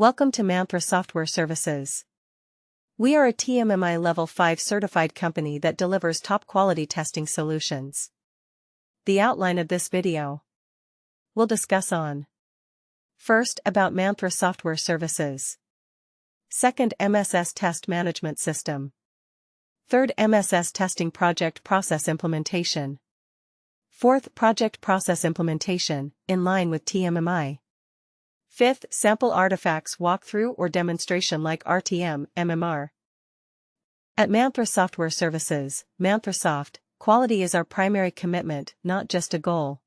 Welcome to Manthra Software Services. We are a TMMI Level 5 certified company that delivers top-quality testing solutions. The outline of this video. We'll discuss on: first, about Manthra Software Services. Second, MSS Test Management System. Third, MSS Testing Project Process Implementation. Fourth, Project Process Implementation, in line with TMMI. Fifth, Sample Artifacts Walkthrough or Demonstration like RTM, MMR. At Manthra Software Services, Manthrasoft, quality is our primary commitment, not just a goal.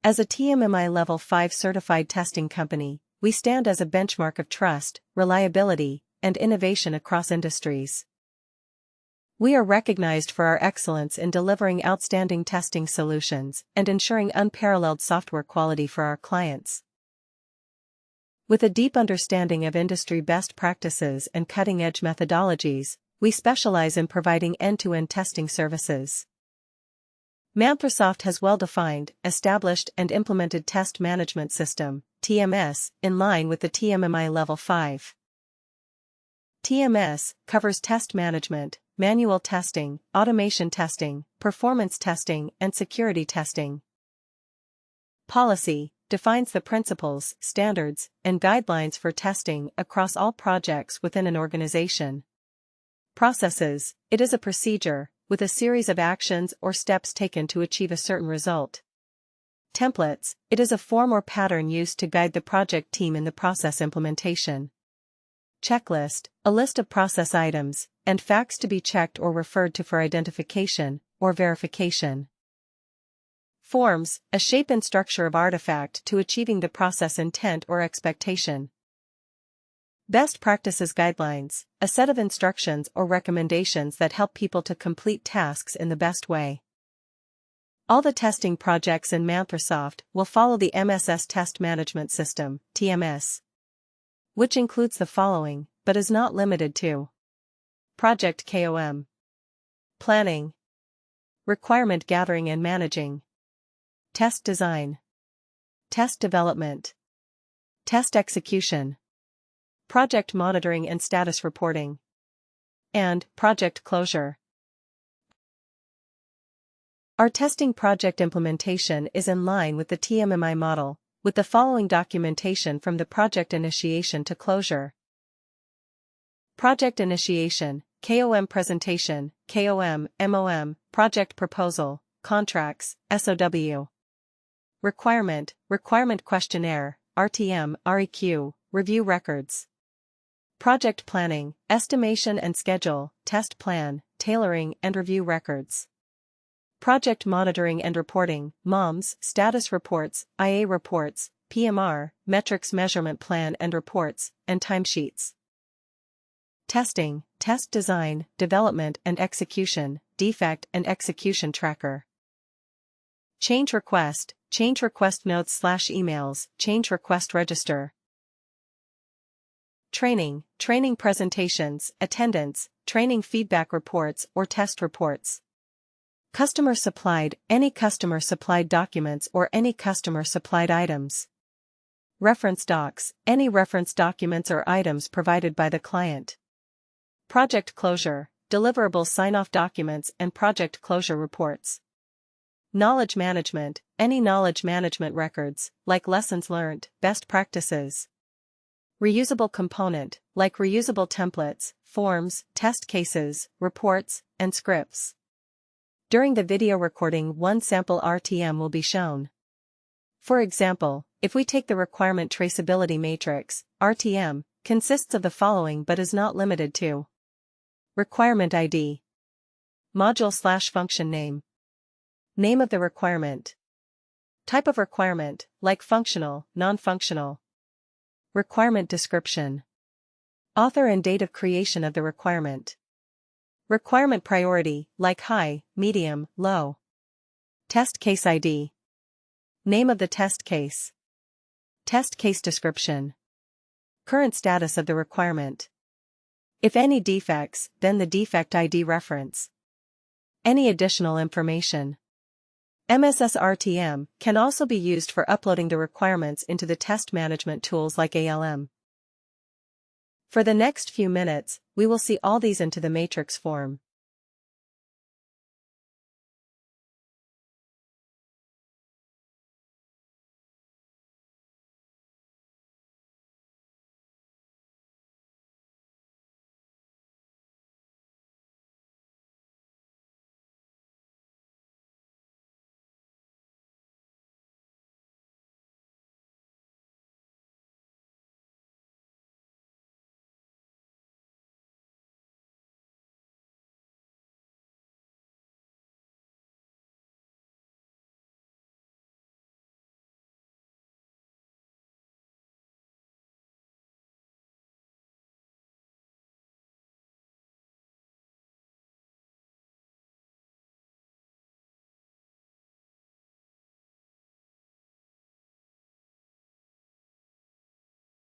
As a TMMI Level 5 certified testing company, we stand as a benchmark of trust, reliability, and innovation across industries. We are recognized for our excellence in delivering outstanding testing solutions and ensuring unparalleled software quality for our clients. With a deep understanding of industry best practices and cutting-edge methodologies, we specialize in providing end-to-end testing services. Manthrasoft has well-defined, established and implemented Test Management System, TMS, in line with the TMMI Level 5. TMS covers test management, manual testing, automation testing, performance testing, and security testing. Policy defines the principles, standards, and guidelines for testing across all projects within an organization. Processes, it is a procedure, with a series of actions or steps taken to achieve a certain result. Templates, it is a form or pattern used to guide the project team in the process implementation. Checklist, a list of process items, and facts to be checked or referred to for identification or verification. Forms, a shape and structure of artifact to achieving the process intent or expectation. Best practices guidelines, a set of instructions or recommendations that help people to complete tasks in the best way. All the testing projects in Manthrasoft will follow the MSS Test Management System, TMS, which includes the following, but is not limited to: Project KOM, Planning, Requirement Gathering and Managing, Test Design, Test Development, Test Execution, Project Monitoring and Status Reporting, and Project Closure. Our testing project implementation is in line with the TMMI model, with the following documentation from the project initiation to closure. Project Initiation, KOM Presentation, KOM, MOM, Project Proposal, Contracts, SOW. Requirement Questionnaire, RTM, REQ, Review Records. Project Planning, Estimation and Schedule, Test Plan, Tailoring and Review Records. Project Monitoring and Reporting, MOMS, Status Reports, IA Reports, PMR, Metrics Measurement Plan and Reports, and Timesheets. Testing, Test Design, Development and Execution, Defect and Execution Tracker. Change Request Notes/emails, Change Request Register. Training presentations, attendance, training feedback reports or test reports. Customer supplied, any customer supplied documents or any customer supplied items. Reference docs, any reference documents or items provided by the client. Project closure, deliverables sign-off documents and project closure reports. Knowledge management, any knowledge management records, like lessons learned, best practices. Reusable component, like reusable templates, forms, test cases, reports, and scripts. During the video recording, one sample RTM will be shown. For example, if we take the requirement Traceability Matrix, RTM, consists of the following but is not limited to: Requirement ID, Module/function name, Name of the requirement, Type of requirement, like functional, non-functional, Requirement description, Author and date of creation of the requirement, Requirement priority, like high, medium, low, Test case ID, Name of the test case, Test case description, Current status of the requirement. If any defects, then the defect ID reference. Any additional information. MSS RTM can also be used for uploading the requirements into the test management tools like ALM. For the next few minutes, we will see all these into the matrix form.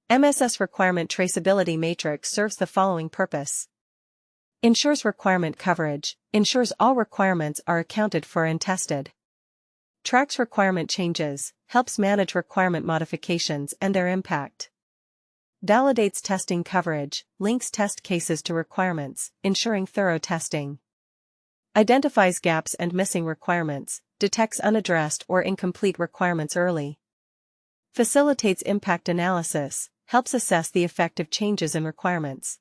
MSS Requirement Traceability Matrix serves the following purpose. Ensures requirement coverage, ensures all requirements are accounted for and tested. Tracks requirement changes, helps manage requirement modifications and their impact. Validates testing coverage, links test cases to requirements, ensuring thorough testing. Identifies gaps and missing requirements, detects unaddressed or incomplete requirements early. Facilitates impact analysis, helps assess the effect of changes in requirements.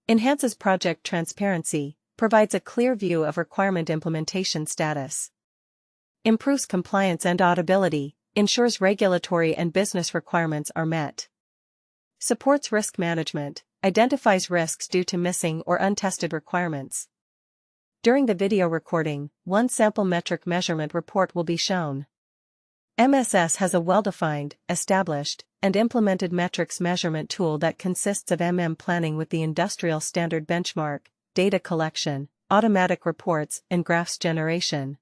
Enhances project transparency, provides a clear view of requirement implementation status. Improves compliance and auditability, ensures regulatory and business requirements are met. Supports risk management, identifies risks due to missing or untested requirements. During the video recording, one sample metric measurement report will be shown. MSS has a well-defined, established, and implemented metrics measurement tool that consists of planning with the industrial standard benchmark, data collection, automatic reports, and graphs generation.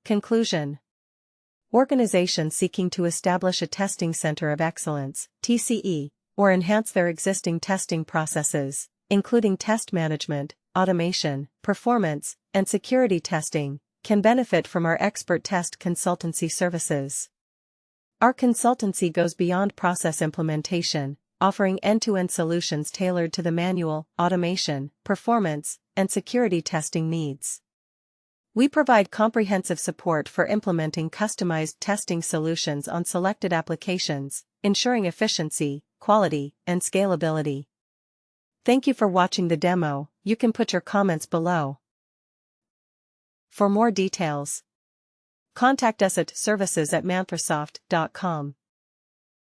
Conclusion. Organizations seeking to establish a testing center of excellence, TCE, or enhance their existing testing processes, including test management, automation, performance, and security testing, can benefit from our expert test consultancy services. Our consultancy goes beyond process implementation, offering end-to-end solutions tailored to the manual, automation, performance, and security testing needs. We provide comprehensive support for implementing customized testing solutions on selected applications, ensuring efficiency, quality, and scalability. Thank you for watching the demo. You can put your comments below. For more details, contact us at services@manthrasoft.com.